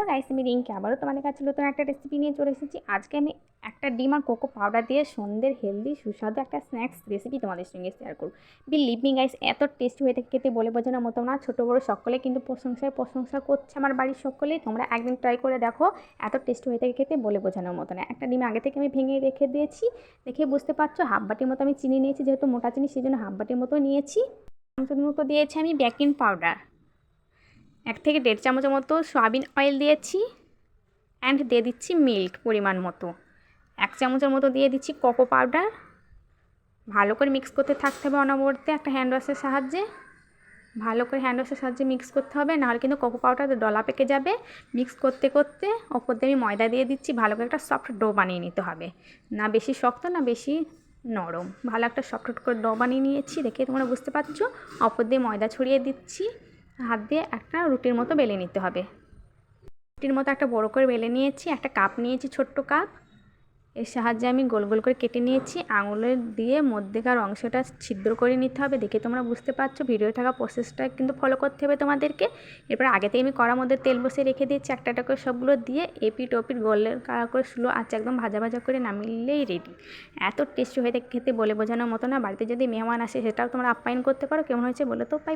Guys, আমি রিঙ্কি আবারও তোমাদের কাছে নতুন একটা রেসিপি নিয়ে চলে এসেছি। আজকে আমি একটা ডিম আর কোকো পাউডার দিয়ে সন্ধ্যের হেলদি সুস্বাদু একটা স্ন্যাক্স রেসিপি তোমাদের সঙ্গে শেয়ার করব। বিলিভ মি গাইস, এত টেস্টি হয়ে থাকে খেতে বলে বোঝানোর মতো না। ছোটো বড়ো সকলে কিন্তু প্রশংসা করছে আমার বাড়ির সকলেই। তোমরা একদিন ট্রাই করে দেখো, এত টেস্টি হয়ে থাকে খেতে বলে বোঝানোর মতো না। একটা ডিম আগে থেকে আমি ভেঙে রেখে দিয়েছি, দেখে বুঝতে পারছো। হাফ বাটির মতো আমি চিনি নিয়েছি, যেহেতু মোটা চিনি সেই জন্য হাফ বাটির মতো নিয়েছি। চামচের মতো দিয়েছি আমি বেকিং পাউডার, 1 থেকে 1.5 চামচের মতো সয়াবিন অয়েল দিয়েছি, অ্যান্ড দিয়ে দিচ্ছি মিল্ক পরিমাণ মতো। 1 চামচের মতো দিয়ে দিচ্ছি কোকো পাউডার। ভালো করে মিক্স করতে থাকতে হবে অনবরতে একটা হ্যান্ড ওয়াশের সাহায্যে। ভালো করে হ্যান্ড ওয়াশের সাহায্যে মিক্স করতে হবে, নাহলে কিন্তু কোকো পাউডার ডলা পেকে যাবে। মিক্স করতে করতে ওপর দিয়ে আমি ময়দা দিয়ে দিচ্ছি। ভালো করে একটা সফট ডো বানিয়ে নিতে হবে, না বেশি শক্ত না বেশি নরম। ভালো একটা সফট করে ডো বানিয়ে নিয়েছি, দেখে তোমরা বুঝতে পারছো। ওপর দিয়ে ময়দা ছড়িয়ে দিচ্ছি, হাত দিয়ে একটা রুটির মতো বেলে নিতে হবে। রুটির মতো একটা বড় করে বেলে নিয়েছি। একটা কাপ নিয়েছি, ছোট্ট কাপ, এর সাহায্যে আমি গোল গোল করে কেটে নিয়েছি। আঙুলের দিয়ে মধ্যেকার অংশটা ছিদ্র করে নিতে হবে, দেখে তোমরা বুঝতে পারছো। ভিডিও থাকা প্রসেসটা কিন্তু ফলো করতে হবে তোমাদেরকে। এরপর আগে থেকে আমি কড়ার মধ্যে তেল বসিয়ে রেখে দিয়েছি। একটা একটা করে সবগুলো দিয়ে এপিট ওপিট গোল্ডেন কালার করে স্লো আঁচে একদম ভাজা ভাজা করে নামিলেই রেডি। এত টেস্টি হয়ে থাকে খেতে বলে বোঝানোর মতো না। বাড়িতে যদি মেহমান আসে সেটাও তোমরা আপ্যায়ন করতে পারো। কেমন হয়েছে বলে তো পাই।